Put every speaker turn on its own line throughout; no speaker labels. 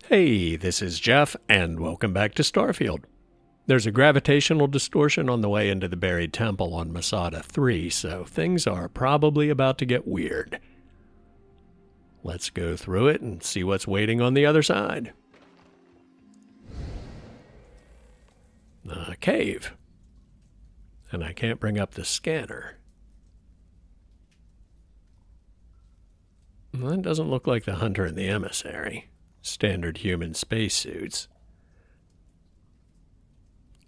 Hey, this is Jeff, and welcome back to Starfield. There's a gravitational distortion on the way into the buried temple on Masada III, so things are probably about to get weird. Let's go through it and see what's waiting on the other side. A cave. And I can't bring up the scanner. That doesn't look like the Hunter and the Emissary. Standard human spacesuits.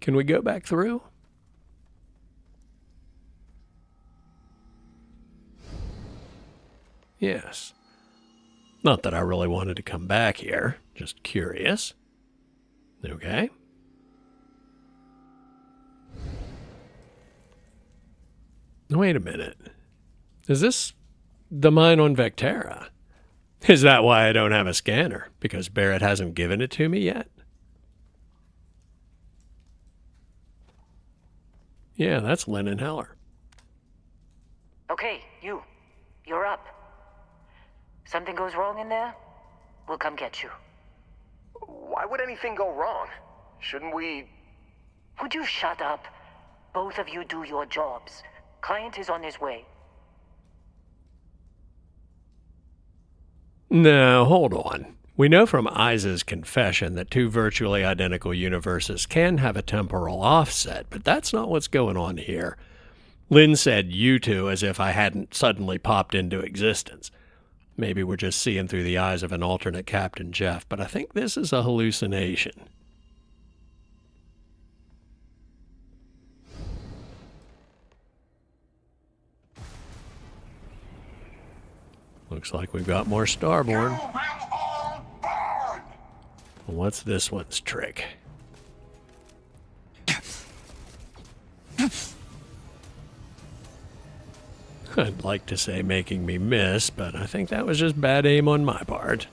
Can we go back through? Yes. Not that I really wanted to come back here, just curious. Okay. Wait a minute. Is this the mine on Vectera? Is that why I don't have a scanner? Because Barrett hasn't given it to me yet? Yeah, that's Lynn and Heller.
Okay, you're up. Something goes wrong in there, we'll come get you.
Why would anything go wrong? Shouldn't we...
Would you shut up? Both of you do your jobs. Client is on his way.
No, hold on. We know from Isa's confession that two virtually identical universes can have a temporal offset, but that's not what's going on here. Lynn said you two as if I hadn't suddenly popped into existence. Maybe we're just seeing through the eyes of an alternate Captain Jeff, but I think this is a hallucination. Looks like we've got more Starborn. What's this one's trick? I'd like to say making me miss, but I think that was just bad aim on my part.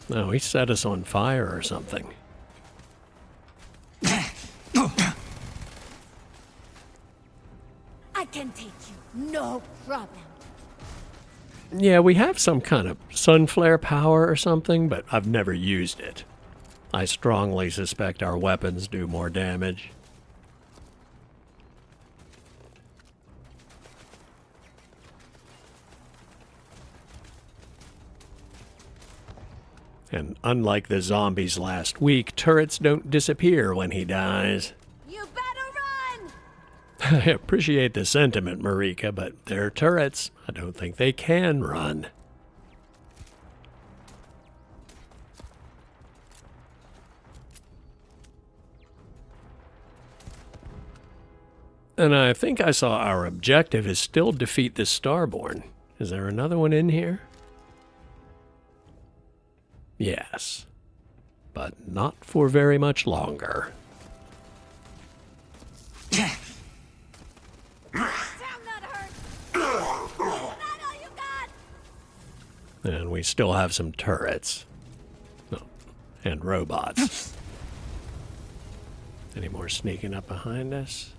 No, he set us on fire or something.
I can take you, no problem.
Yeah, we have some kind of sun flare power or something, but I've never used it. I strongly suspect our weapons do more damage. And unlike the zombies last week, turrets don't disappear when he dies.
You better run!
I appreciate the sentiment, Marika, but they're turrets. I don't think they can run. And I think I saw our objective is still defeat the Starborn. Is there another one in here? Yes. But not for very much longer.
Damn, that hurt! Is that all you got?
And we still have some turrets. Oh, and robots. Any more sneaking up behind us?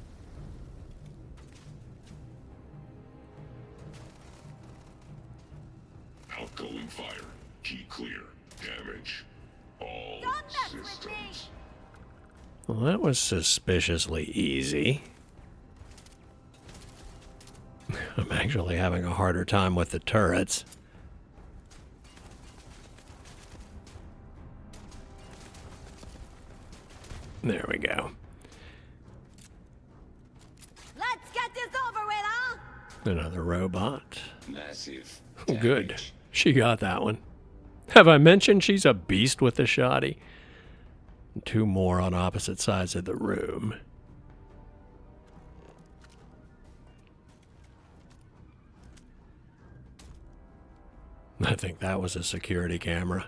Outgoing fire. Key clear. Damage. All
Don't mess with me!
systems.
Well, that was suspiciously easy. I'm actually having a harder time with the turrets. There we go.
Let's get this over with, huh?
Another robot.
Massive.
Oh, good.
damage.
She got that one. Have I mentioned she's a beast with the shotty? And two more on opposite sides of the room. I think that was a security camera.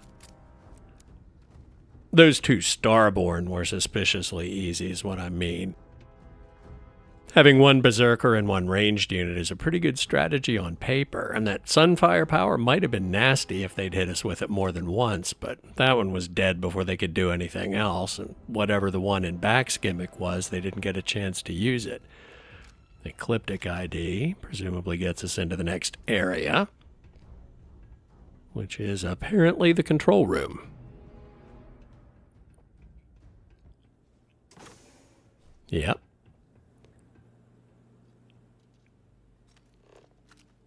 Those two Starborn were suspiciously easy is what I mean. Having one Berserker and one ranged unit is a pretty good strategy on paper, and that Sunfire power might have been nasty if they'd hit us with it more than once, but that one was dead before they could do anything else, and whatever the one in Back's gimmick was, they didn't get a chance to use it. Ecliptic ID presumably gets us into the next area, which is apparently the control room. Yep.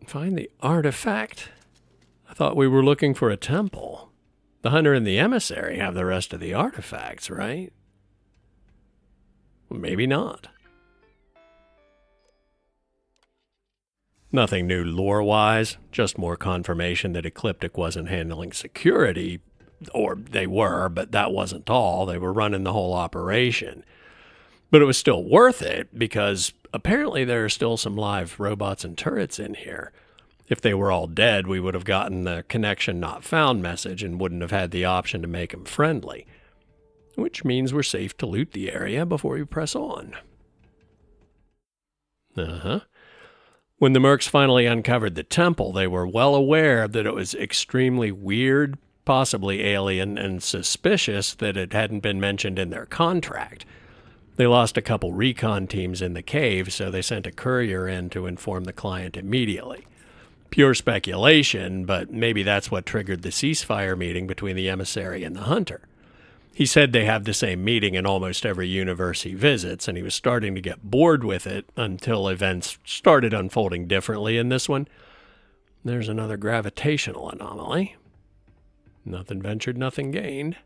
Find the artifact? I thought we were looking for a temple. The hunter and the emissary have the rest of the artifacts, right? Well, maybe not. Nothing new lore-wise, just more confirmation that Ecliptic wasn't handling security, or they were, but that wasn't all. They were running the whole operation. But it was still worth it, because apparently there are still some live robots and turrets in here. If they were all dead, we would have gotten the connection not found message and wouldn't have had the option to make them friendly. Which means we're safe to loot the area before we press on. When the mercs finally uncovered the temple, they were well aware that it was extremely weird, possibly alien, and suspicious that it hadn't been mentioned in their contract. They lost a couple recon teams in the cave, so they sent a courier in to inform the client immediately. Pure speculation, but maybe that's what triggered the ceasefire meeting between the emissary and the hunter. He said they have the same meeting in almost every universe he visits, and he was starting to get bored with it until events started unfolding differently in this one. There's another gravitational anomaly. Nothing ventured, nothing gained.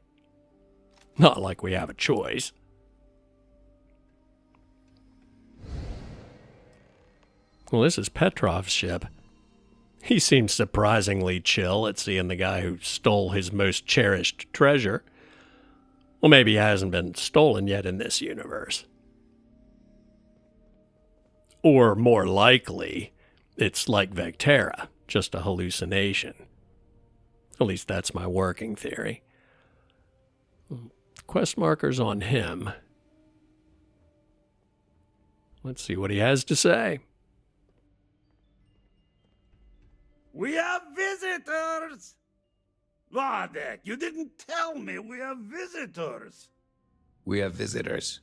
Not like we have a choice. Well, this is Petrov's ship. He seems surprisingly chill at seeing the guy who stole his most cherished treasure. Well, maybe he hasn't been stolen yet in this universe. Or more likely, it's like Vectera, just a hallucination. At least that's my working theory. Quest markers on him. Let's see what he has to say.
We have visitors! Vladek, you didn't tell me we have visitors.
We have visitors.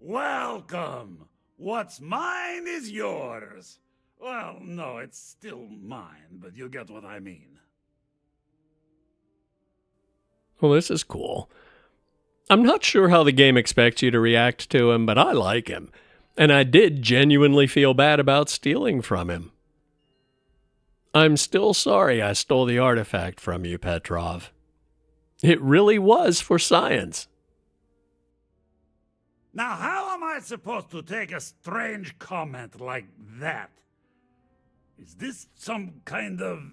Welcome. What's mine is yours. Well, no, it's still mine, but you get what I mean.
Well, this is cool. I'm not sure how the game expects you to react to him, but I like him. And I did genuinely feel bad about stealing from him. I'm still sorry I stole the artifact from you, Petrov. It really was for science.
Now, how am I supposed to take a strange comment like that? Is this some kind of...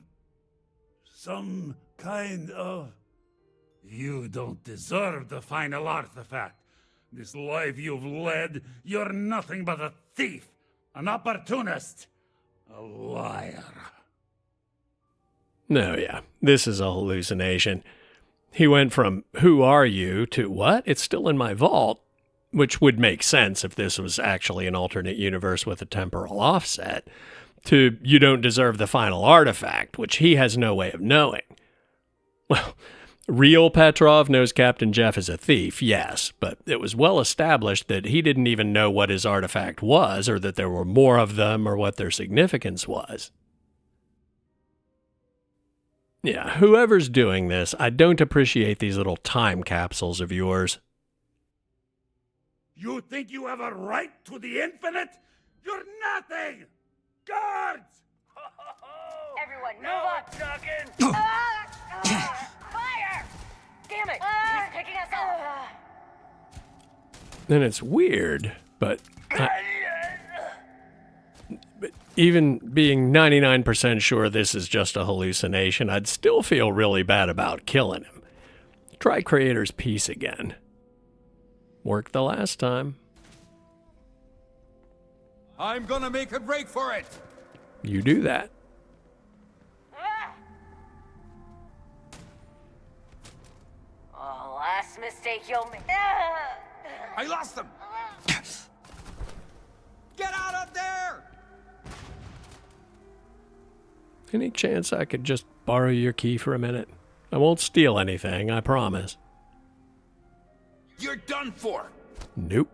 You don't deserve the final artifact. This life you've led, you're nothing but a thief, an opportunist, a liar.
No, yeah, this is a hallucination. He went from, "Who are you?" to, "What? It's still in my vault," which would make sense if this was actually an alternate universe with a temporal offset, to, "You don't deserve the final artifact," which he has no way of knowing. Well, real Petrov knows Captain Jeff is a thief, yes, but it was well established that he didn't even know what his artifact was, or that there were more of them, or what their significance was. Yeah, whoever's doing this, I don't appreciate these little time capsules of yours.
You think you have a right to the infinite? You're nothing! Guards!
Everyone, move up! Fire! Damn it! He's picking us off!
And it's weird, but even being 99% sure this is just a hallucination, I'd still feel really bad about killing him. Try Creator's Peace again. Worked the last time.
I'm gonna make a break for it.
You do that.
Oh, last mistake you'll make.
I lost them. Get out of there!
Any chance I could just borrow your key for a minute? I won't steal anything, I promise.
You're done for.
Nope.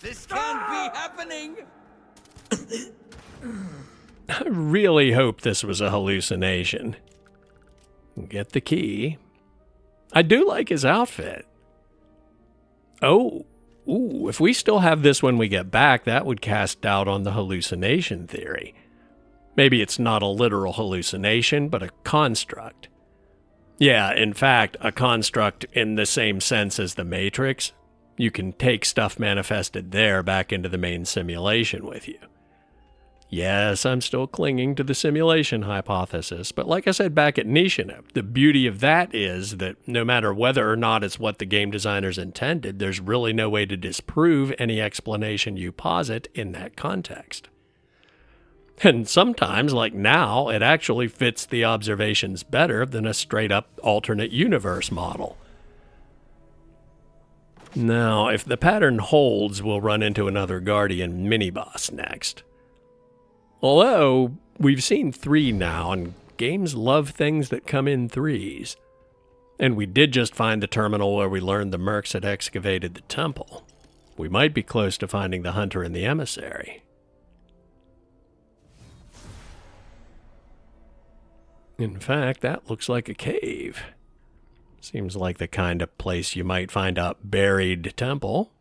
This can't be happening.
I really hope this was a hallucination. Get the key. I do like his outfit. Oh, ooh, if we still have this when we get back, that would cast doubt on the hallucination theory. Maybe it's not a literal hallucination, but a construct. Yeah, in fact, a construct in the same sense as the Matrix. You can take stuff manifested there back into the main simulation with you. Yes, I'm still clinging to the simulation hypothesis, but like I said back at Nishina, the beauty of that is that no matter whether or not it's what the game designers intended, there's really no way to disprove any explanation you posit in that context. And sometimes, like now, it actually fits the observations better than a straight-up alternate universe model. Now, if the pattern holds, we'll run into another Guardian mini-boss next. Although, we've seen 3 now, and games love things that come in 3s. And we did just find the terminal where we learned the mercs had excavated the temple. We might be close to finding the hunter and the emissary. In fact, that looks like a cave. Seems like the kind of place you might find a buried temple.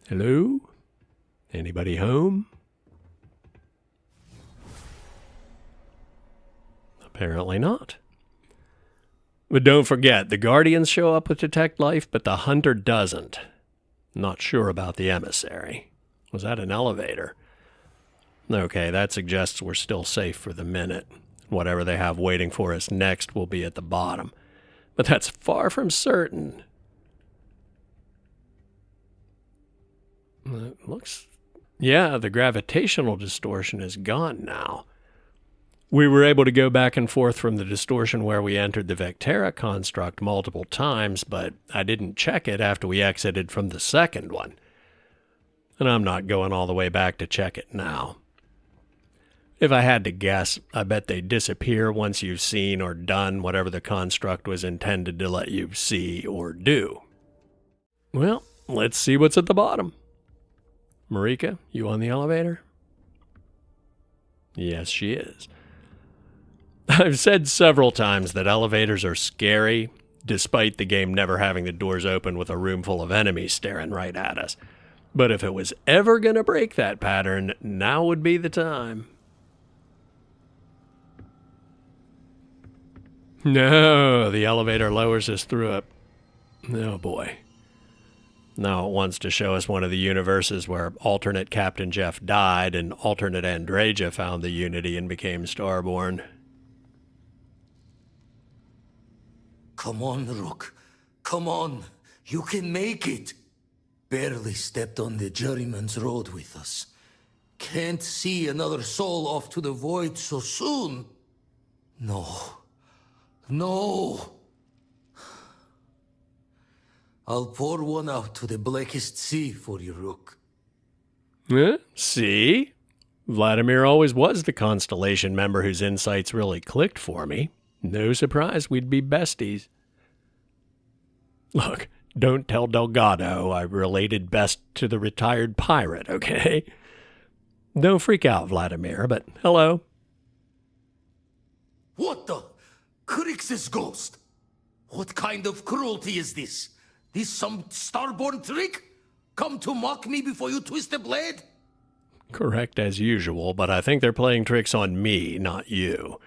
Hello? Anybody home? Apparently not. But don't forget, the Guardians show up with Detect Life, but the Hunter doesn't. Not sure about the Emissary. Was that an elevator? Okay, that suggests we're still safe for the minute. Whatever they have waiting for us next will be at the bottom. But that's far from certain. It looks... Yeah, the gravitational distortion is gone now. We were able to go back and forth from the distortion where we entered the Vectera construct multiple times, but I didn't check it after we exited from the second one. And I'm not going all the way back to check it now. If I had to guess, I bet they disappear once you've seen or done whatever the construct was intended to let you see or do. Well, let's see what's at the bottom. Marika, you on the elevator? Yes, she is. I've said several times that elevators are scary, despite the game never having the doors open with a room full of enemies staring right at us. But if it was ever going to break that pattern, now would be the time. No, the elevator lowers us through a... Oh boy. Now it wants to show us one of the universes where alternate Captain Jeff died and alternate Andreja found the Unity and became Starborn.
Come on, Rook. Come on. You can make it. Barely stepped on the juryman's road with us. Can't see another soul off to the void so soon. No. No. I'll pour one out to the blackest sea for you, Rook.
See? Vladimir always was the Constellation member whose insights really clicked for me. No surprise we'd be besties. Look, don't tell Delgado I related best to the retired pirate, okay? Don't freak out, Vladimir, but hello.
What the? Crix's ghost? What kind of cruelty is this? This some Starborn trick? Come to mock me before you twist the blade?
Correct as usual, but I think they're playing tricks on me, not you.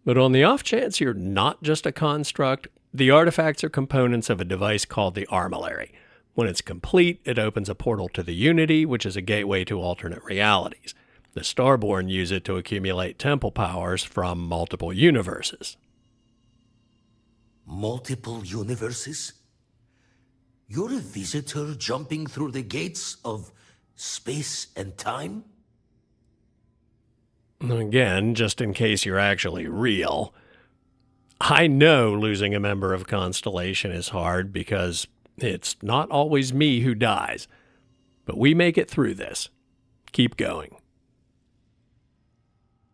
But on the off chance you're not just a construct, the artifacts are components of a device called the Armillary. When it's complete, it opens a portal to the Unity, which is a gateway to alternate realities. The Starborn use it to accumulate temple powers from multiple universes.
Multiple universes? You're a visitor jumping through the gates of space and time?
Again, just in case you're actually real. I know losing a member of Constellation is hard because it's not always me who dies. But we make it through this. Keep going.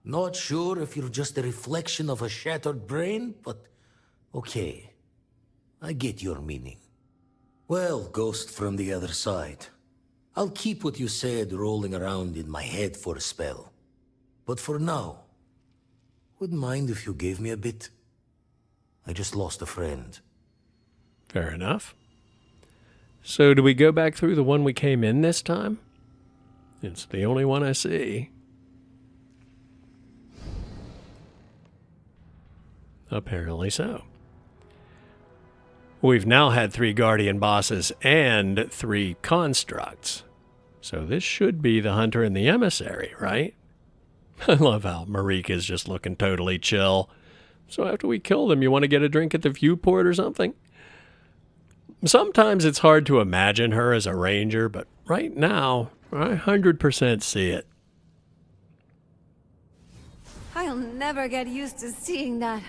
Not sure if you're just a reflection of a shattered brain, but okay. I get your meaning. Well, ghost from the other side. I'll keep what you said rolling around in my head for a spell. But for now, wouldn't mind if you gave me a bit. I just lost a friend.
Fair enough. So do we go back through the one we came in this time? It's the only one I see. Apparently so. We've now had 3 Guardian bosses and 3 constructs. So this should be the Hunter and the Emissary, right? I love how Marika's just looking totally chill. So after we kill them, you want to get a drink at the viewport or something? Sometimes it's hard to imagine her as a ranger, but right now, I 100% see it.
I'll never get used to seeing that.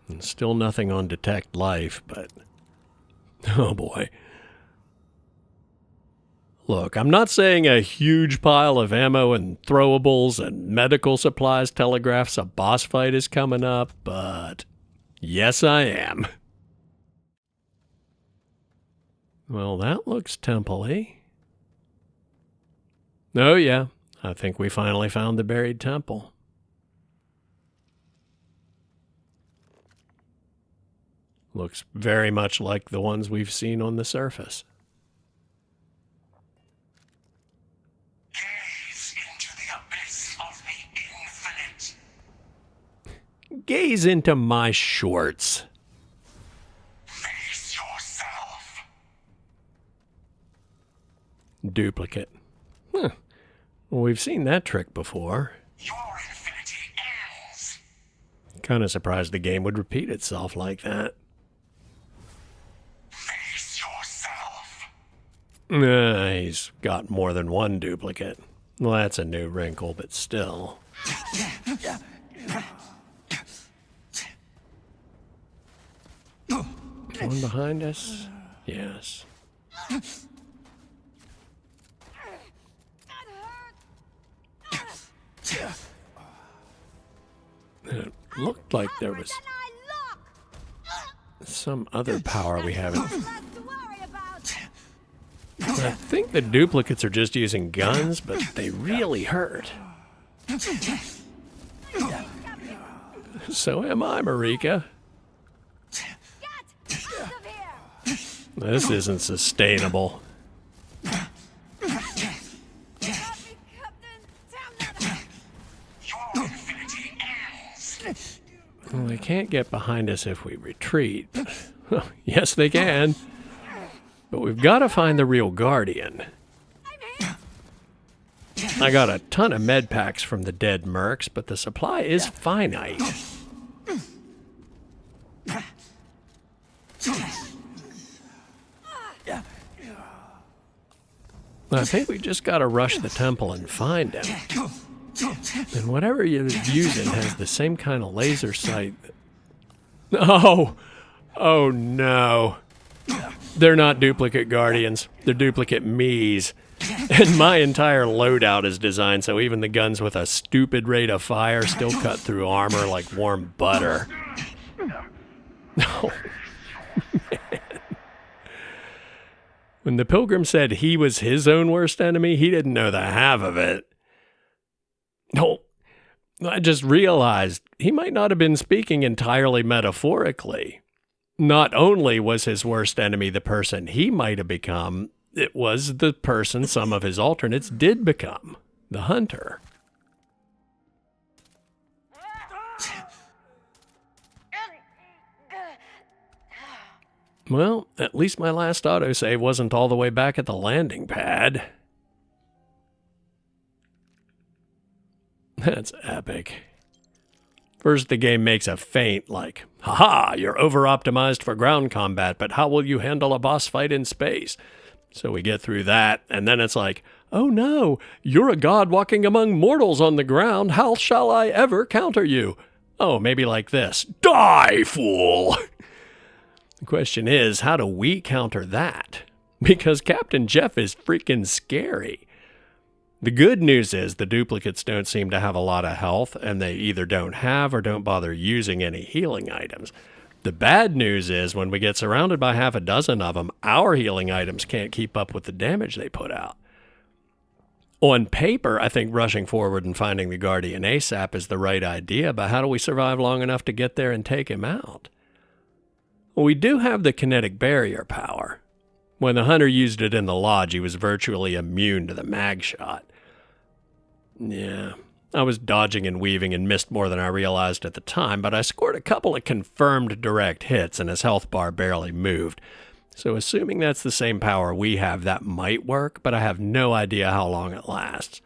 And still nothing on detect life, but oh boy. Look, I'm not saying a huge pile of ammo and throwables and medical supplies telegraphs a boss fight is coming up, but yes I am. Well, that looks temple-y. Oh yeah, I think we finally found the buried temple. Looks very much like the ones we've seen on the surface.
Gaze into the abyss of the infinite.
Gaze into my shorts.
Face yourself.
Duplicate. Huh. Well, we've seen that trick before.
Your infinity ends.
Kind of surprised the game would repeat itself like that.
Face yourself.
He's got more than one duplicate. Well, that's a new wrinkle, but still. One behind us? Yes. It looked like there was some other power we haven't. I think the duplicates are just using guns, but they really hurt. So am I, Marika. This isn't sustainable. Well, they can't get behind us if we retreat. Yes, they can. But we've got to find the real Guardian. I got a ton of med packs from the dead mercs, but the supply is finite. I think we just got to rush the temple and find him. And whatever you're using has the same kind of laser sight. Oh no. They're not duplicate Guardians. They're duplicate me's. And my entire loadout is designed so even the guns with a stupid rate of fire still cut through armor like warm butter. Oh, man. When the pilgrim said he was his own worst enemy, he didn't know the half of it. No, I just realized he might not have been speaking entirely metaphorically. Not only was his worst enemy the person he might have become, it was the person some of his alternates did become, the Hunter. Well, at least my last autosave wasn't all the way back at the landing pad. That's epic. First, the game makes a feint like, haha, you're over-optimized for ground combat, but how will you handle a boss fight in space? So we get through that, and then it's like, oh no, you're a god walking among mortals on the ground. How shall I ever counter you? Oh, maybe like this. Die, fool! The question is, how do we counter that? Because Captain Jeff is freaking scary. The good news is the duplicates don't seem to have a lot of health, and they either don't have or don't bother using any healing items. The bad news is when we get surrounded by half a dozen of them, our healing items can't keep up with the damage they put out. On paper, I think rushing forward and finding the Guardian ASAP is the right idea, but how do we survive long enough to get there and take him out? Well, we do have the kinetic barrier power. When the hunter used it in the lodge, he was virtually immune to the mag shot. Yeah, I was dodging and weaving and missed more than I realized at the time, but I scored a couple of confirmed direct hits and his health bar barely moved. So assuming that's the same power we have, that might work, but I have no idea how long it lasts.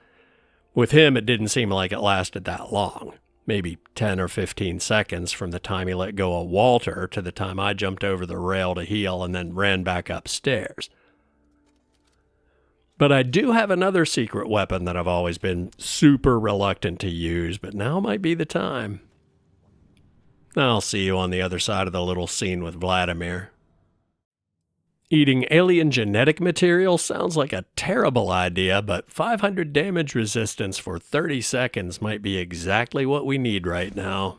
With him, it didn't seem like it lasted that long. Maybe 10 or 15 seconds from the time he let go of Walter to the time I jumped over the rail to heal and then ran back upstairs. But I do have another secret weapon that I've always been super reluctant to use, but now might be the time. I'll see you on the other side of the little scene with Vladimir. Eating alien genetic material sounds like a terrible idea, but 500 damage resistance for 30 seconds might be exactly what we need right now.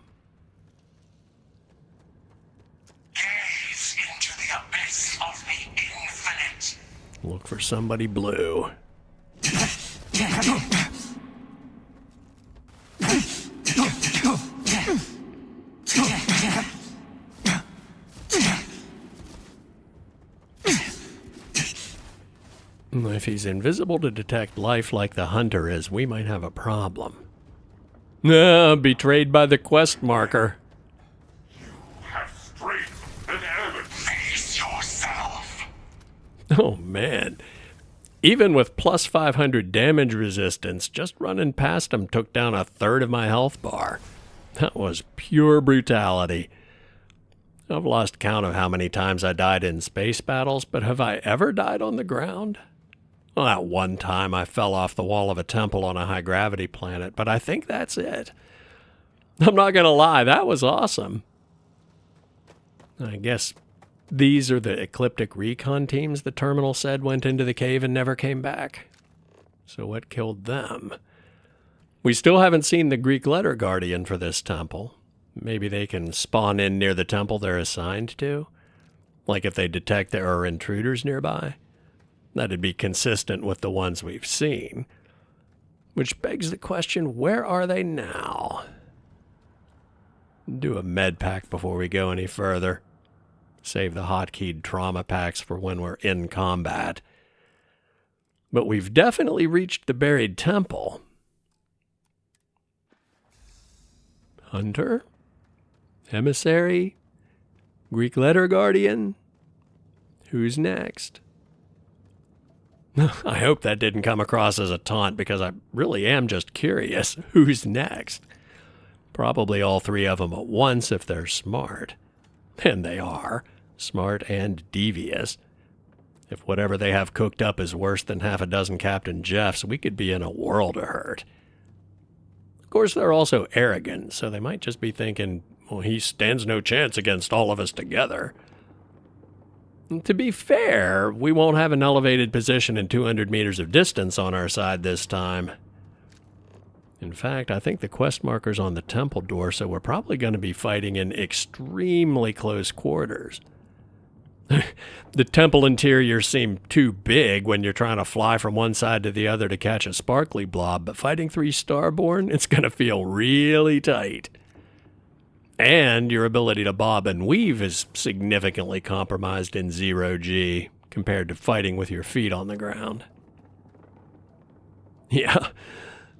Gaze into the abyss of the infinite.
Look for somebody blue. If he's invisible to detect life like the hunter is, we might have a problem. Betrayed by the quest marker.
Have strength and ammo.
Face yourself.
Oh man. Even with plus 500 damage resistance, just running past him took down a third of my health bar. That was pure brutality. I've lost count of how many times I died in space battles, but have I ever died on the ground? Well, that one time I fell off the wall of a temple on a high-gravity planet, but I think that's it. I'm not going to lie, that was awesome. I guess these are the Ecliptic recon teams the terminal said went into the cave and never came back. So what killed them? We still haven't seen the Greek letter guardian for this temple. Maybe they can spawn in near the temple they're assigned to? Like if they detect there are intruders nearby? That'd be consistent with the ones we've seen. Which begs the question, where are they now? Do a med pack before we go any further. Save the hotkeyed trauma packs for when we're in combat. But we've definitely reached the buried temple. Hunter? Emissary? Greek letter guardian? Who's next? I hope that didn't come across as a taunt because I really am just curious. Who's next? Probably all three of them at once if they're smart. And they are. Smart and devious. If whatever they have cooked up is worse than half a dozen Captain Jeffs, we could be in a world of hurt. Of course, they're also arrogant, so they might just be thinking, well, he stands no chance against all of us together. To be fair, we won't have an elevated position in 200 meters of distance on our side this time. In fact, I think the quest marker's on the temple door, so we're probably going to be fighting in extremely close quarters. The temple interiors seem too big when you're trying to fly from one side to the other to catch a sparkly blob, but fighting 3 Starborn, it's going to feel really tight. And your ability to bob and weave is significantly compromised in 0G compared to fighting with your feet on the ground. Yeah,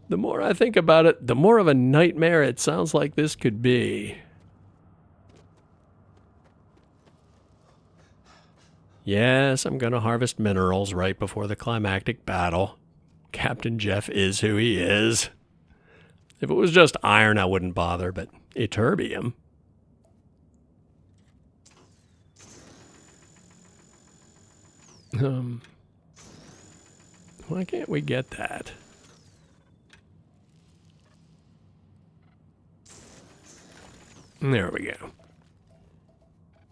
the more I think about it, the more of a nightmare it sounds like this could be. Yes, I'm going to harvest minerals right before the climactic battle. Captain Jeff is who he is. If it was just iron, I wouldn't bother, but ytterbium. Why can't we get that? There we go.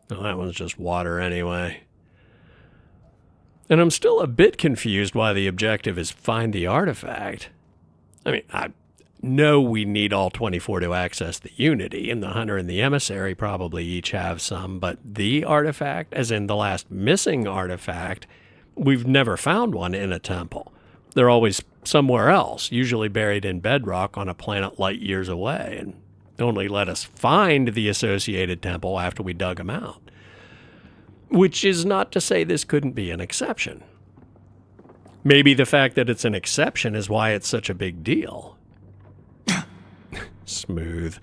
Well, that one's just water anyway. And I'm still a bit confused why the objective is find the artifact. I mean, I know we need all 24 to access the Unity, and the Hunter and the Emissary probably each have some, but the artifact, as in the last missing artifact, we've never found one in a temple. They're always somewhere else, usually buried in bedrock on a planet light years away, and only let us find the associated temple after we dug them out. Which is not to say this couldn't be an exception. Maybe the fact that it's an exception is why it's such a big deal. Smooth.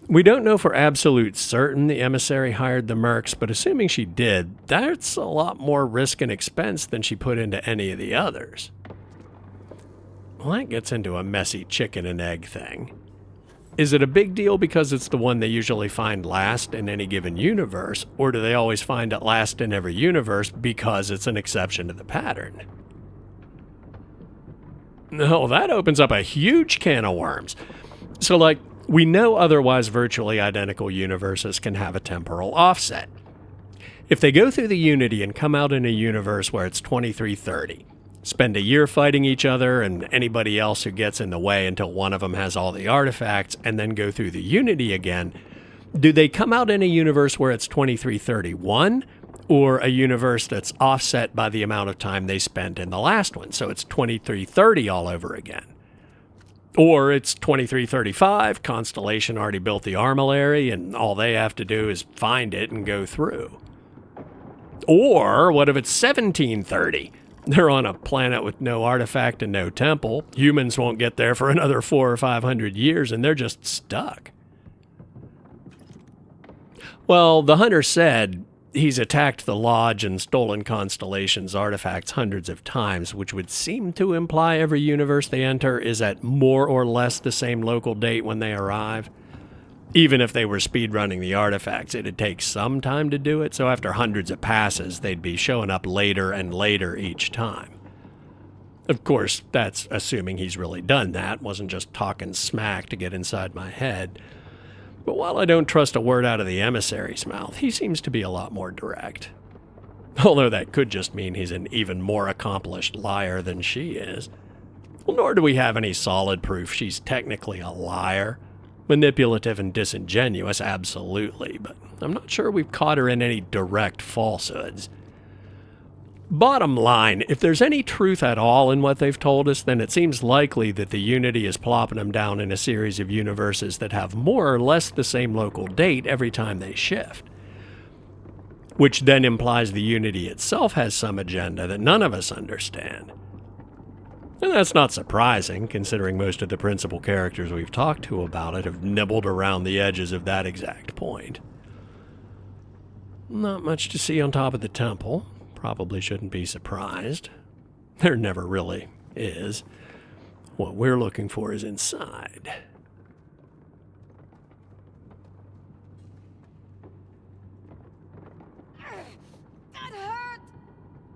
We don't know for absolute certain the Emissary hired the mercs, but assuming she did, that's a lot more risk and expense than she put into any of the others. Well, that gets into a messy chicken and egg thing. Is it a big deal because it's the one they usually find last in any given universe, or do they always find it last in every universe because it's an exception to the pattern? No, that opens up a huge can of worms. So, like, we know otherwise virtually identical universes can have a temporal offset. If they go through the Unity and come out in a universe where it's 2330, spend a year fighting each other and anybody else who gets in the way until one of them has all the artifacts, and then go through the Unity again, do they come out in a universe where it's 2331, or a universe that's offset by the amount of time they spent in the last one, so it's 2330 all over again? Or it's 2335, Constellation already built the Armillary, and all they have to do is find it and go through. Or what if it's 1730? They're on a planet with no artifact and no temple. Humans won't get there for another 400 or 500 years, and they're just stuck. Well, the hunter said he's attacked the Lodge and stolen Constellation's artifacts hundreds of times, which would seem to imply every universe they enter is at more or less the same local date when they arrive. Even if they were speedrunning the artifacts, it'd take some time to do it, so after hundreds of passes, they'd be showing up later and later each time. Of course, that's assuming he's really done that, wasn't just talking smack to get inside my head. But while I don't trust a word out of the emissary's mouth, he seems to be a lot more direct. Although that could just mean he's an even more accomplished liar than she is. Well, nor do we have any solid proof she's technically a liar. Manipulative and disingenuous, absolutely, but I'm not sure we've caught her in any direct falsehoods. Bottom line, if there's any truth at all in what they've told us, then it seems likely that the Unity is plopping them down in a series of universes that have more or less the same local date every time they shift. Which then implies the Unity itself has some agenda that none of us understand. And that's not surprising, considering most of the principal characters we've talked to about it have nibbled around the edges of that exact point. Not much to see on top of the temple. Probably shouldn't be surprised. There never really is. What we're looking for is inside.
That hurt!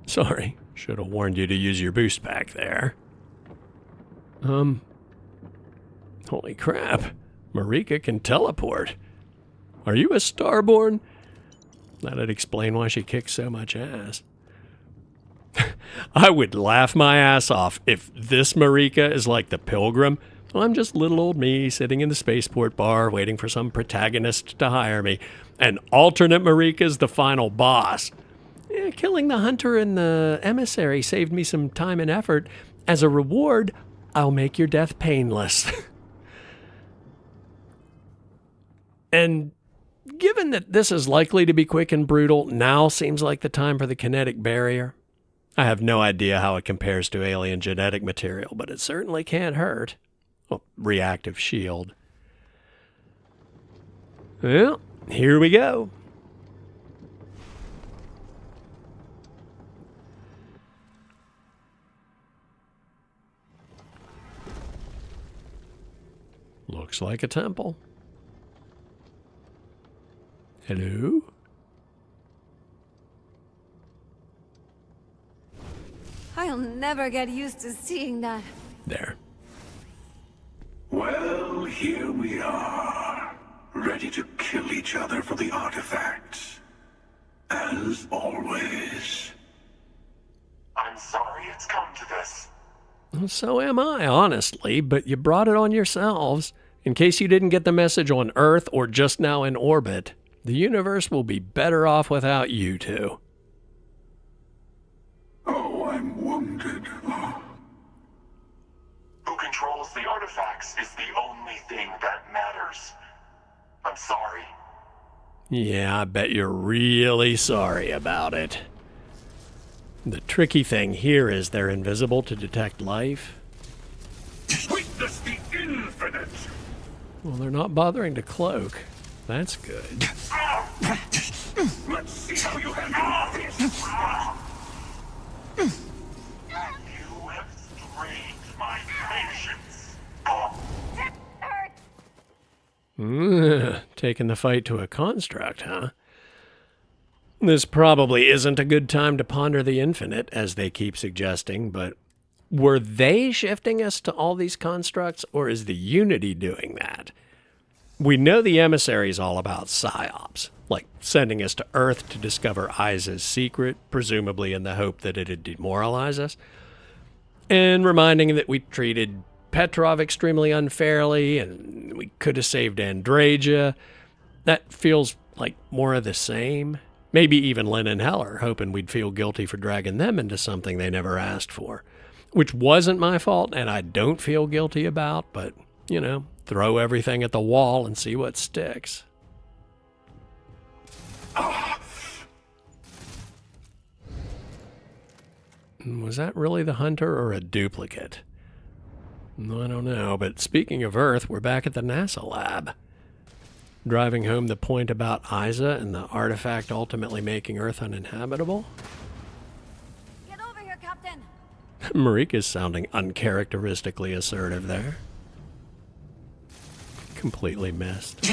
Sorry, should have warned you to use your boost pack there. Holy crap. Marika can teleport. Are you a Starborn? That'd explain why she kicks so much ass. I would laugh my ass off if this Marika is like the Pilgrim. Well, I'm just little old me sitting in the spaceport bar waiting for some protagonist to hire me. And alternate Marika's the final boss. Killing the hunter and the emissary saved me some time and effort. As a reward, I'll make your death painless. And given that this is likely to be quick and brutal, now seems like the time for the kinetic barrier. I have no idea how it compares to alien genetic material, but it certainly can't hurt. Oh, reactive shield. Well, here we go. Looks like a temple. Hello?
I'll never get used to seeing that.
There.
Well, here we are, ready to kill each other for the artifacts. As always.
I'm sorry it's come to this.
So am I, honestly, but you brought it on yourselves. In case you didn't get the message on Earth or just now in orbit, the universe will be better off without you two.
Oh, I'm wounded.
controls the artifacts is the only thing that matters. I'm sorry.
Yeah, I bet you're really sorry about it. The tricky thing here is they're invisible to detect life.
Witness the infinite!
Well, they're not bothering to cloak. That's good.
Let's see how you handle this! You have strained my patience.
Taking the fight to a construct, huh? This probably isn't a good time to ponder the infinite, as they keep suggesting, but were they shifting us to all these constructs, or is the Unity doing that? We know the Emissary is all about psyops, like sending us to Earth to discover Isa's secret, presumably in the hope that it'd demoralize us, and reminding that we treated Petrov extremely unfairly, and we could have saved Andraja. That feels like more of the same. Maybe even Lynn and Heller, hoping we'd feel guilty for dragging them into something they never asked for. Which wasn't my fault, and I don't feel guilty about, but, you know, throw everything at the wall and see what sticks. Was that really the hunter or a duplicate? I don't know, but speaking of Earth, we're back at the NASA lab. Driving home the point about Isa and the artifact ultimately making Earth uninhabitable?
Get over here, Captain.
Marika's sounding uncharacteristically assertive there. Completely missed.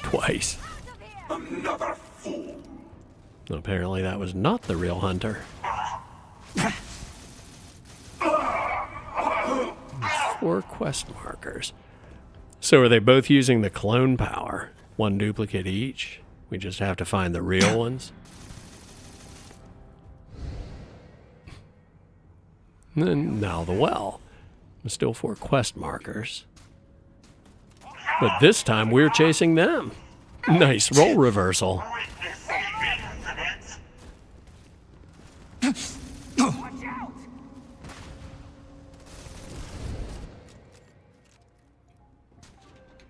Twice.
Another fool!
Apparently that was not the real hunter. 4 quest markers. So are they both using the clone power? 1 duplicate each? We just have to find the real ones? And now the well. There's still 4 quest markers. But this time we're chasing them. Nice role reversal.
Witness the infinite! Watch out!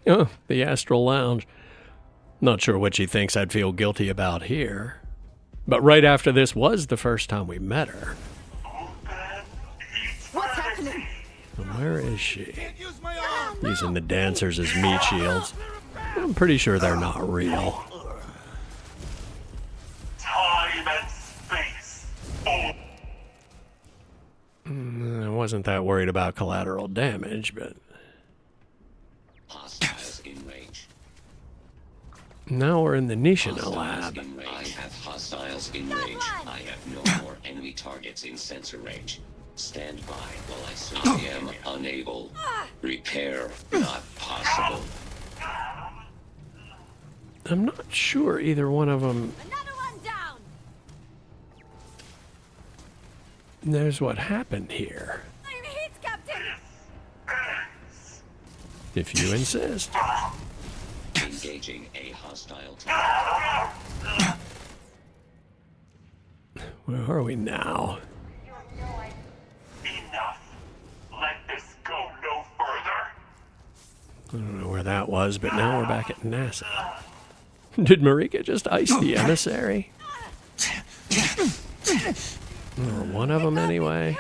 Oh, the Astral Lounge. Not sure what she thinks I'd feel guilty about here. But right after this was the first time we met her.
What's happening?
And where is she?
Can't use my arm.
Using the dancers as meat shields. I'm pretty sure they're not real.
Time and space. Oh.
I wasn't that worried about collateral damage, but
Hostiles in range.
now we're in the Nishina
Hostiles
lab.
in range. I have hostiles in range. I have no more enemy targets in sensor range. Stand by while I search. I am unable. Repair not possible.
I'm not sure either one of them.
Another one down.
There's what happened here.
I'm hit, Captain.
If you insist.
Engaging a hostile target.
Where are we now?
Enough. Let this go no further.
I don't know where that was, but now we're back at NASA. Did Marika just ice the Emissary? Or one of them anyway.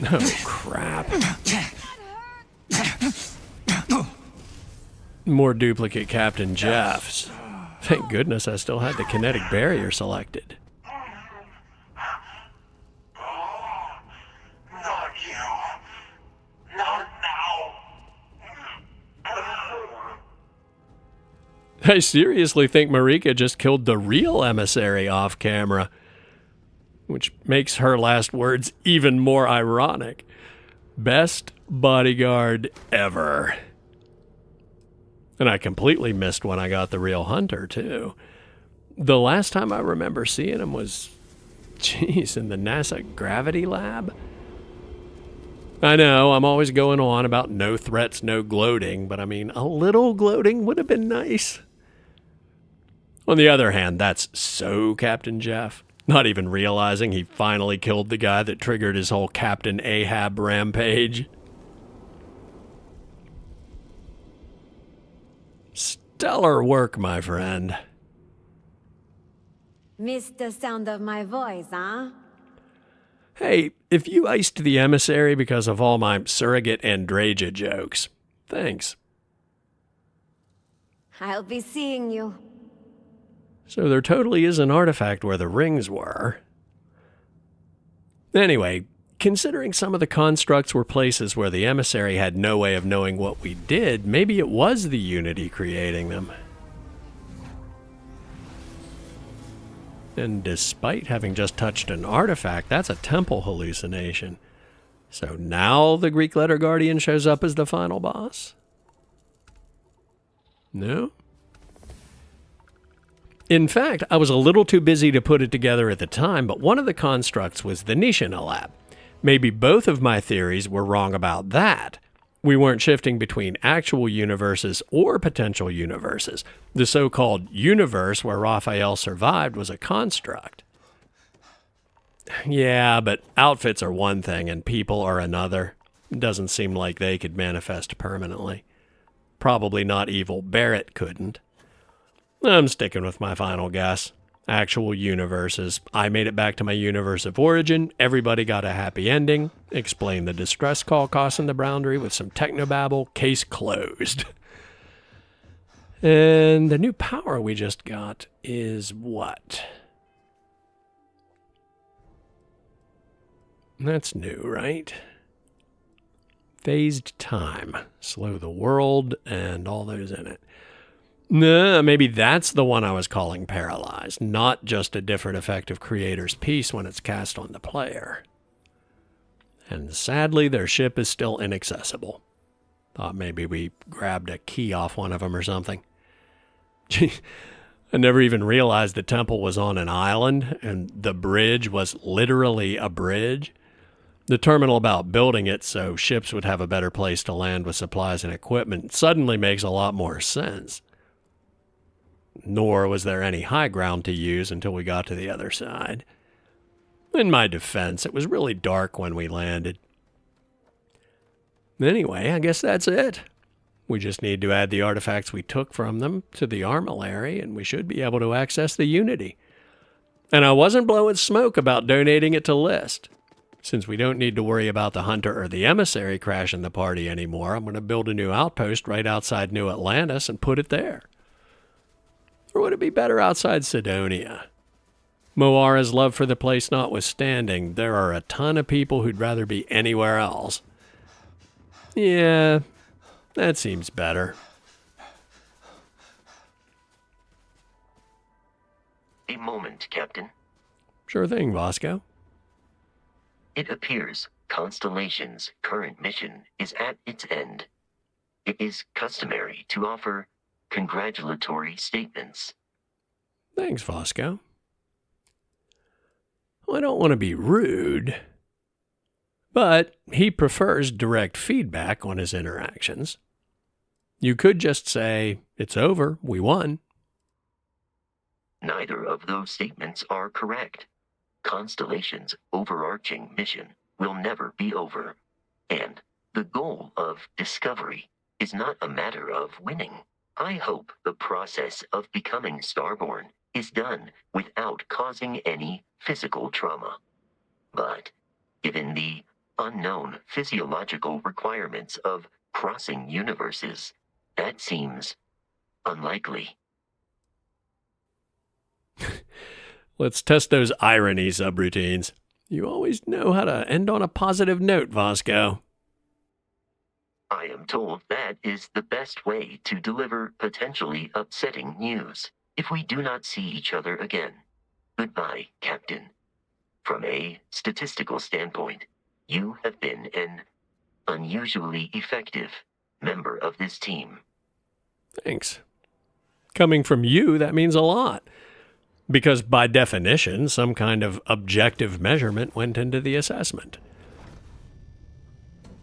Oh, crap. More duplicate Captain Jeffs. Thank goodness I still had the kinetic barrier selected.
Not you. Not now.
I seriously think Marika just killed the real Emissary off camera, which makes her last words even more ironic. Best bodyguard ever. And I completely missed when I got the real hunter, too. The last time I remember seeing him was, geez, in the NASA gravity lab. I know, I'm always going on about no threats, no gloating, but I mean, a little gloating would have been nice. On the other hand, that's so Captain Jeff, not even realizing he finally killed the guy that triggered his whole Captain Ahab rampage. Stellar work, my friend.
Missed the sound of my voice, huh?
Hey, if you iced the Emissary because of all my surrogate Andreja jokes, thanks.
I'll be seeing you.
So there totally is an artifact where the rings were. Anyway, considering some of the constructs were places where the Emissary had no way of knowing what we did, maybe it was the Unity creating them. And despite having just touched an artifact, that's a temple hallucination. So now the Greek letter guardian shows up as the final boss? No? In fact, I was a little too busy to put it together at the time, but one of the constructs was the Nishina lab. Maybe both of my theories were wrong about that. We weren't shifting between actual universes or potential universes. The so-called universe where Raphael survived was a construct. Yeah, but outfits are one thing and people are another. It doesn't seem like they could manifest permanently. Probably not evil Barrett couldn't. I'm sticking with my final guess. Actual universes. I made it back to my universe of origin. Everybody got a happy ending. Explain the distress call crossing the boundary with some technobabble. Case closed. And the new power we just got is what? That's new, right? Phased time. Slow the world and all those in it. No, maybe that's the one I was calling paralyzed, not just a different effect of Creator's Peace when it's cast on the player. And sadly, their ship is still inaccessible. Thought maybe we grabbed a key off one of them or something. Gee, I never even realized the temple was on an island, and the bridge was literally a bridge. The terminal about building it so ships would have a better place to land with supplies and equipment suddenly makes a lot more sense. Nor was there any high ground to use until we got to the other side. In my defense, it was really dark when we landed. Anyway, I guess that's it. We just need to add the artifacts we took from them to the Armillary, and we should be able to access the Unity. And I wasn't blowing smoke about donating it to List. Since we don't need to worry about the Hunter or the Emissary crashing the party anymore, I'm going to build a new outpost right outside New Atlantis and put it there. Or would it be better outside Sidonia? Moara's love for the place notwithstanding, there are a ton of people who'd rather be anywhere else. Yeah, that seems better.
A moment, Captain.
Sure thing, Vasco.
It appears Constellation's current mission is at its end. It is customary to offer congratulatory statements.
Thanks, Vasco. Well, I don't want to be rude, but he prefers direct feedback on his interactions. You could just say, it's over, we won.
Neither of those statements are correct. Constellation's overarching mission will never be over, and the goal of discovery is not a matter of winning. I hope the process of becoming Starborn is done without causing any physical trauma. But given the unknown physiological requirements of crossing universes, that seems unlikely.
Let's test those irony subroutines. You always know how to end on a positive note, Vasco.
I am told that is the best way to deliver potentially upsetting news. If we do not see each other again, goodbye, Captain. From a statistical standpoint, you have been an unusually effective member of this team.
Thanks. Coming from you, that means a lot. Because by definition, some kind of objective measurement went into the assessment.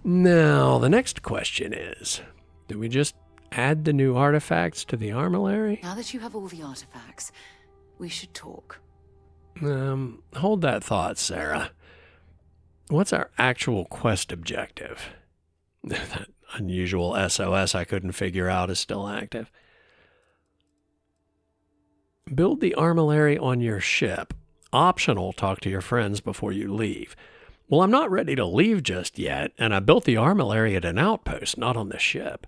Now, the next question is, do we just add the new artifacts to the Armillary?
Now that you have all the artifacts, we should talk.
Hold that thought, Sarah. What's our actual quest objective? That unusual SOS I couldn't figure out is still active. Build the Armillary on your ship. Optional, talk to your friends before you leave. Well, I'm not ready to leave just yet, and I built the Armillary at an outpost, not on the ship.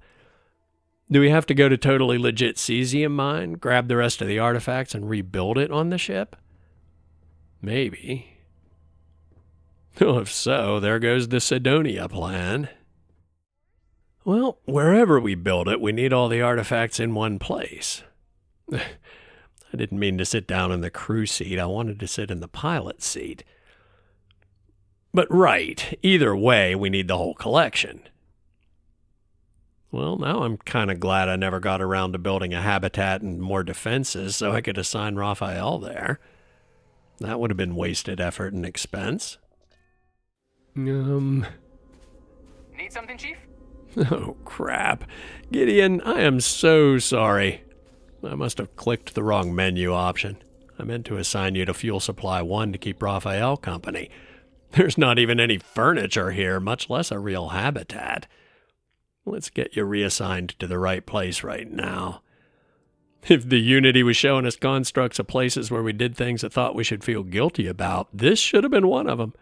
Do we have to go to totally legit cesium mine, grab the rest of the artifacts, and rebuild it on the ship? Maybe. Well, if so, there goes the Sidonia plan. Well, wherever we build it, we need all the artifacts in one place. I didn't mean to sit down in the crew seat. I wanted to sit in the pilot seat. But right, either way, we need the whole collection. Well, now I'm kind of glad I never got around to building a habitat and more defenses so I could assign Raphael there. That would have been wasted effort and expense.
Need something, Chief?
Oh, crap. Gideon, I am so sorry. I must have clicked the wrong menu option. I meant to assign you to Fuel Supply 1 to keep Raphael company. There's not even any furniture here, much less a real habitat. Let's get you reassigned to the right place right now. If the Unity was showing us constructs of places where we did things I thought we should feel guilty about, this should have been one of them.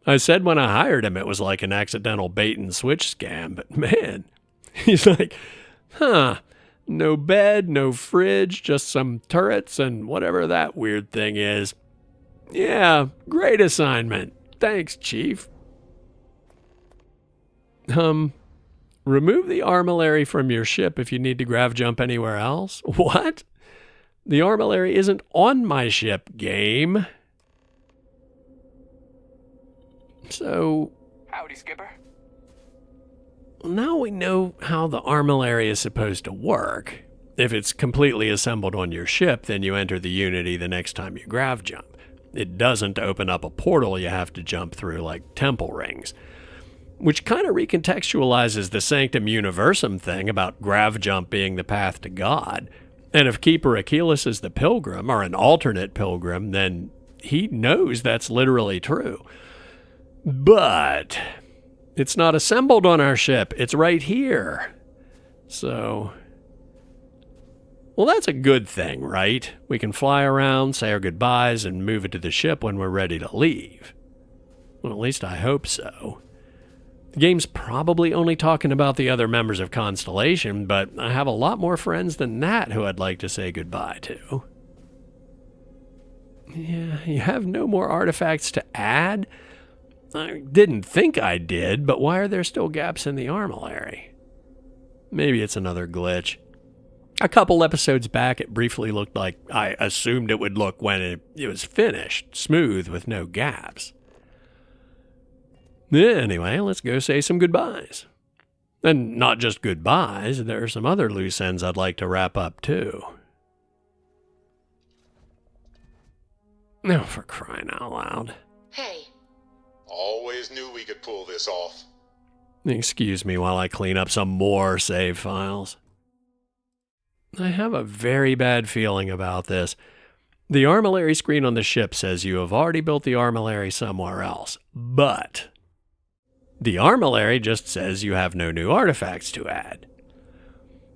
I said when I hired him it was like an accidental bait and switch scam, but man, he's like, no bed, no fridge, just some turrets and whatever that weird thing is. Yeah, great assignment. Thanks, Chief. Remove the Armillary from your ship if you need to grav jump anywhere else. What? The Armillary isn't on my ship, game. So...
Howdy, Skipper.
Now we know how the Armillary is supposed to work. If it's completely assembled on your ship, then you enter the Unity the next time you grav jump. It doesn't open up a portal you have to jump through like temple rings. Which kind of recontextualizes the Sanctum Universum thing about grav jump being the path to God. And if Keeper Achilles is the pilgrim, or an alternate pilgrim, then he knows that's literally true. But it's not assembled on our ship. It's right here. So, well, that's a good thing, right? We can fly around, say our goodbyes, and move it to the ship when we're ready to leave. Well, at least I hope so. The game's probably only talking about the other members of Constellation, but I have a lot more friends than that who I'd like to say goodbye to. Yeah, you have no more artifacts to add? I didn't think I did, but why are there still gaps in the Armillary? Maybe it's another glitch. A couple episodes back, it briefly looked like I assumed it would look when it was finished, smooth with no gaps. Anyway, let's go say some goodbyes. And not just goodbyes, there are some other loose ends I'd like to wrap up too. Oh, for crying out loud.
Hey.
Always knew we could pull this off.
Excuse me while I clean up some more save files. I have a very bad feeling about this. The Armillary screen on the ship says you have already built the Armillary somewhere else, but the Armillary just says you have no new artifacts to add.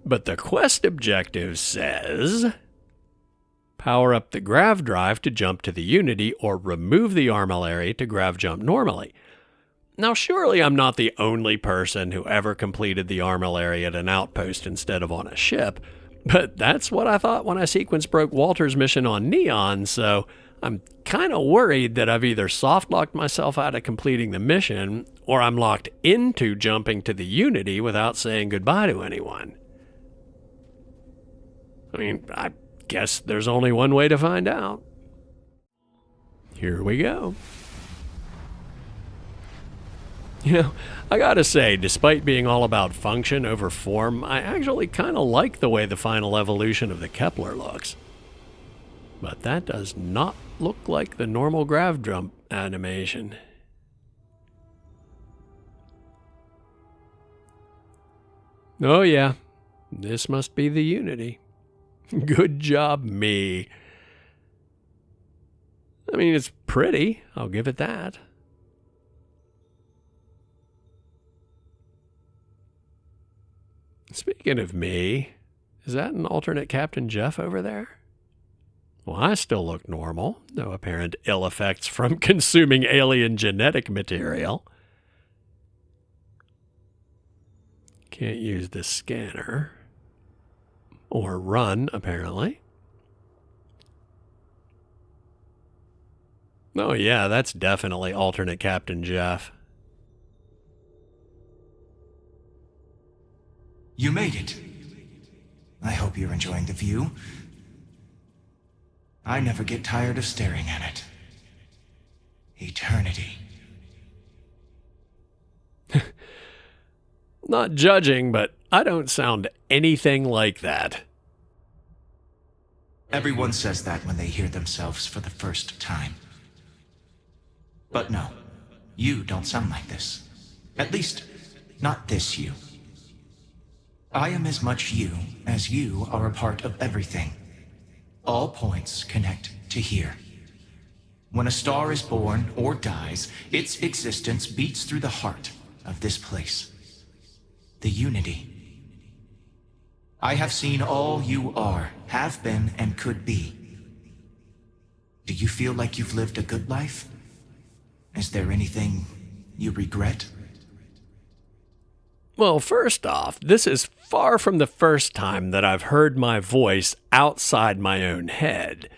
But the quest objective says power up the grav drive to jump to the Unity or remove the Armillary to grav jump normally. Now surely I'm not the only person who ever completed the Armillary at an outpost instead of on a ship, but that's what I thought when I sequence broke Walter's mission on Neon, so I'm kind of worried that I've either soft-locked myself out of completing the mission, or I'm locked into jumping to the Unity without saying goodbye to anyone. I mean, I guess there's only one way to find out. Here we go. You know, I gotta say, despite being all about function over form, I actually kind of like the way the final evolution of the Kepler looks. But that does not look like the normal grav jump animation. Oh yeah, This must be the Unity. Good job, me. I mean, it's pretty. I'll give it that. Speaking of me, is that an alternate Captain Jeff over there? Well, I still look normal. No apparent ill effects from consuming alien genetic material. Can't use the scanner. Or run, apparently. Oh yeah, that's definitely alternate Captain Jeff.
You made it. I hope you're enjoying the view. I never get tired of staring at it. Eternity.
Not judging, but I don't sound anything like that.
Everyone says that when they hear themselves for the first time. But no, you don't sound like this. At least, not this you. I am as much you as you are a part of everything. All points connect to here. When a star is born or dies, its existence beats through the heart of this place. The Unity. I have seen all you are, have been, and could be. Do you feel like you've lived a good life? Is there anything you regret?
Well, first off, this is far from the first time that I've heard my voice outside my own head.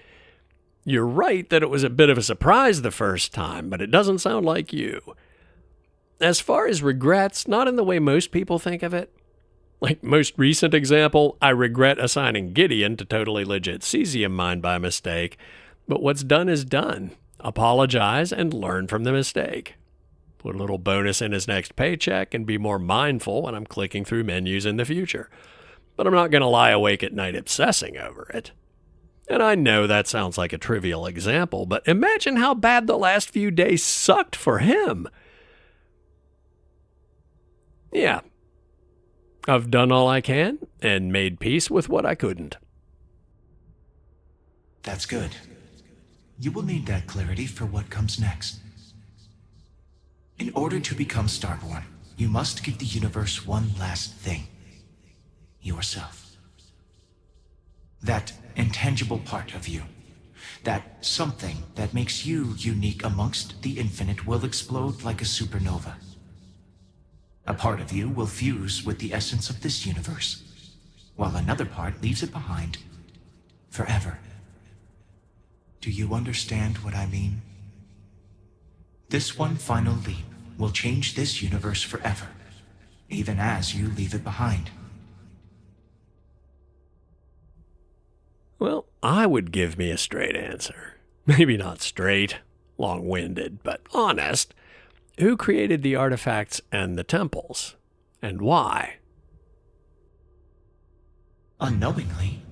You're right that it was a bit of a surprise the first time, but it doesn't sound like you. As far as regrets, not in the way most people think of it. Like most recent example, I regret assigning Gideon to totally legit cesium mine by mistake, but what's done is done. Apologize and learn from the mistake. Put a little bonus in his next paycheck and be more mindful when I'm clicking through menus in the future. But I'm not going to lie awake at night obsessing over it. And I know that sounds like a trivial example, but imagine how bad the last few days sucked for him. Yeah. I've done all I can and made peace with what I couldn't.
That's good. You will need that clarity for what comes next. In order to become Starborn, you must give the universe one last thing. Yourself. That intangible part of you. That something that makes you unique amongst the infinite will explode like a supernova. A part of you will fuse with the essence of this universe, while another part leaves it behind forever. Do you understand what I mean? This one final leap will change this universe forever, even as you leave it behind.
Well, I would give me a straight answer. Maybe not straight, long-winded, but honest. Who created the artifacts and the temples? And why?
Unknowingly,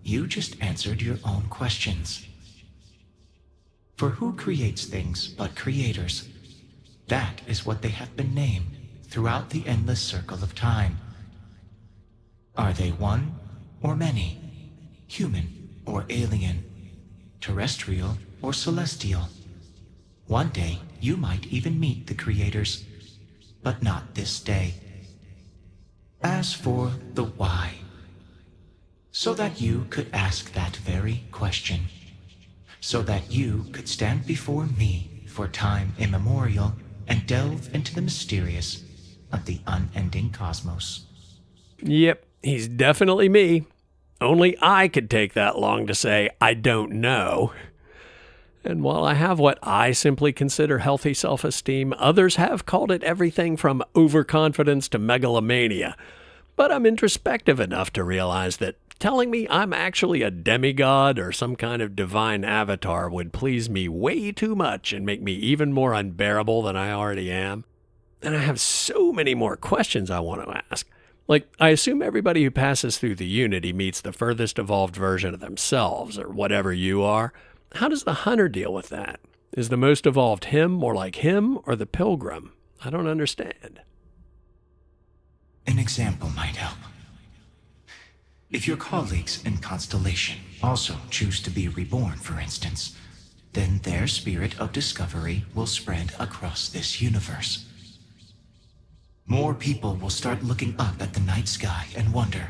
you just answered your own questions. For who creates things but creators? That is what they have been named throughout the endless circle of time. Are they one or many? Human or alien? Terrestrial or celestial? One day, you might even meet the creators, but not this day. As for the why, so that you could ask that very question, so that you could stand before me for time immemorial and delve into the mysterious of the unending cosmos.
Yep, he's definitely me. Only I could take that long to say, I don't know. And while I have what I simply consider healthy self-esteem, others have called it everything from overconfidence to megalomania. But I'm introspective enough to realize that telling me I'm actually a demigod or some kind of divine avatar would please me way too much and make me even more unbearable than I already am. And I have so many more questions I want to ask. Like, I assume everybody who passes through the Unity meets the furthest evolved version of themselves, or whatever you are. How does the hunter deal with that? Is the most evolved him more like him or the pilgrim? I don't understand.
An example might help. If your colleagues in Constellation also choose to be reborn, for instance, then their spirit of discovery will spread across this universe. More people will start looking up at the night sky and wonder,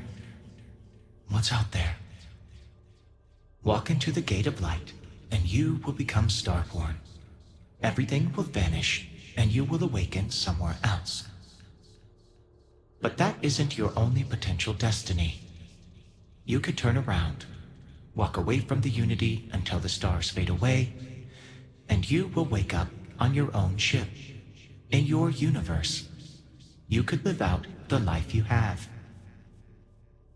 what's out there? Walk into the gate of light, and you will become Starborn. Everything will vanish, and you will awaken somewhere else. But that isn't your only potential destiny. You could turn around, walk away from the Unity until the stars fade away, and you will wake up on your own ship, in your universe. You could live out the life you have.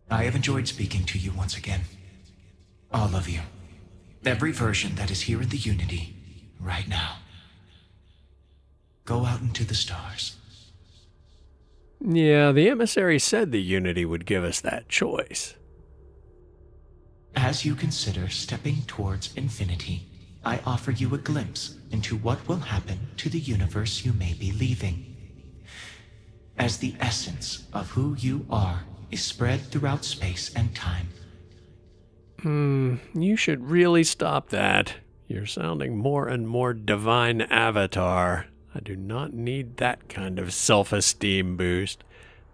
I have enjoyed speaking to you once again. All of you. Every version that is here in the Unity, right now. Go out into the stars.
Yeah, the Emissary said the Unity would give us that choice.
As you consider stepping towards infinity, I offer you a glimpse into what will happen to the universe you may be leaving. As the essence of who you are is spread throughout space and time.
You should really stop that. You're sounding more and more divine avatar. I do not need that kind of self-esteem boost.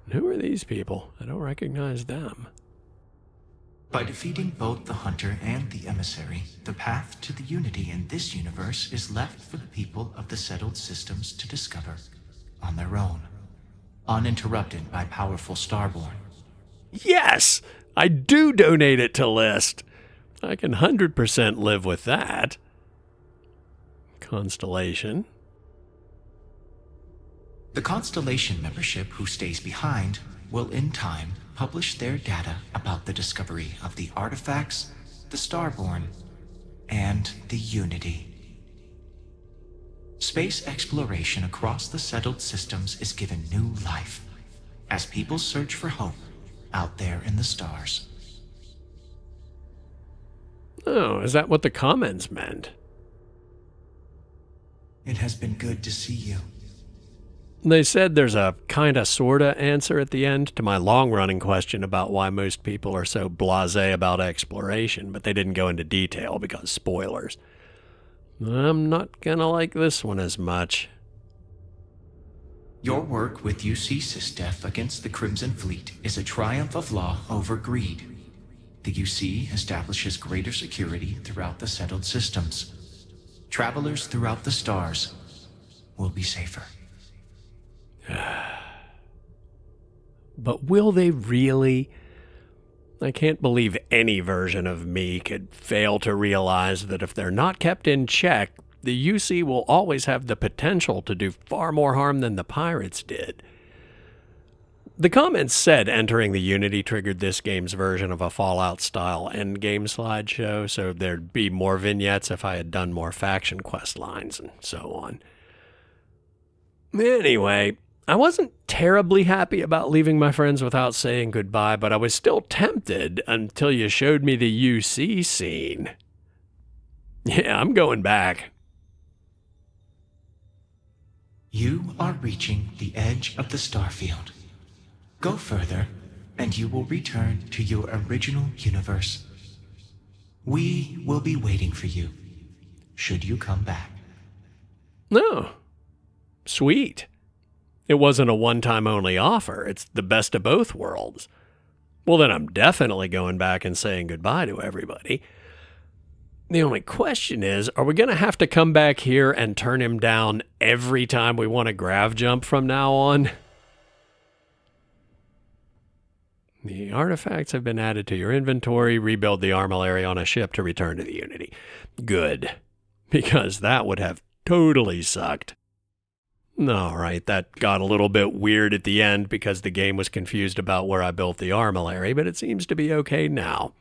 And who are these people? I don't recognize them.
By defeating both the Hunter and the Emissary, the path to the Unity in this universe is left for the people of the settled systems to discover on their own, uninterrupted by powerful Starborn.
Yes! I do donate it to list. I can 100% live with that. Constellation.
The Constellation membership who stays behind will in time publish their data about the discovery of the artifacts, the Starborn, and the Unity. Space exploration across the settled systems is given new life as people search for hope out there in the stars.
Oh, is that what the comments meant?
It has been good to see you.
They said there's a kinda sorta answer at the end to my long-running question about why most people are so blasé about exploration, but they didn't go into detail because spoilers. I'm not gonna like this one as much.
Your work with UC SysDef against the Crimson Fleet is a triumph of law over greed. The UC establishes greater security throughout the settled systems. Travelers throughout the stars will be safer.
But will they really? I can't believe any version of me could fail to realize that if they're not kept in check, the UC will always have the potential to do far more harm than the pirates did. The comments said entering the Unity triggered this game's version of a Fallout-style Endgame slideshow, so there'd be more vignettes if I had done more faction quest lines and so on. Anyway, I wasn't terribly happy about leaving my friends without saying goodbye, but I was still tempted until you showed me the UC scene. Yeah, I'm going back.
You are reaching the edge of the Starfield. Go further, and you will return to your original universe. We will be waiting for you, should you come back.
No. Sweet. It wasn't a one-time only offer. It's the best of both worlds. Well, then I'm definitely going back and saying goodbye to everybody. The only question is, are we going to have to come back here and turn him down every time we want to grav jump from now on? The artifacts have been added to your inventory. Rebuild the Armillary on a ship to return to the Unity. Good. Because that would have totally sucked. All right, that got a little bit weird at the end because the game was confused about where I built the Armillary, but it seems to be okay now.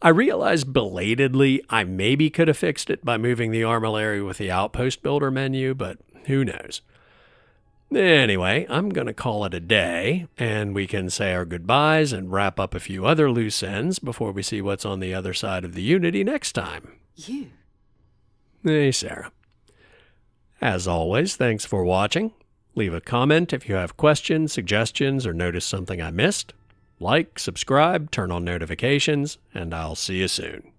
I realized belatedly I maybe could have fixed it by moving the Armillary with the Outpost Builder menu, but who knows. Anyway, I'm going to call it a day, and we can say our goodbyes and wrap up a few other loose ends before we see what's on the other side of the Unity next time.
You?
Hey, Sarah. As always, thanks for watching. Leave a comment if you have questions, suggestions, or notice something I missed. Like, subscribe, turn on notifications, and I'll see you soon.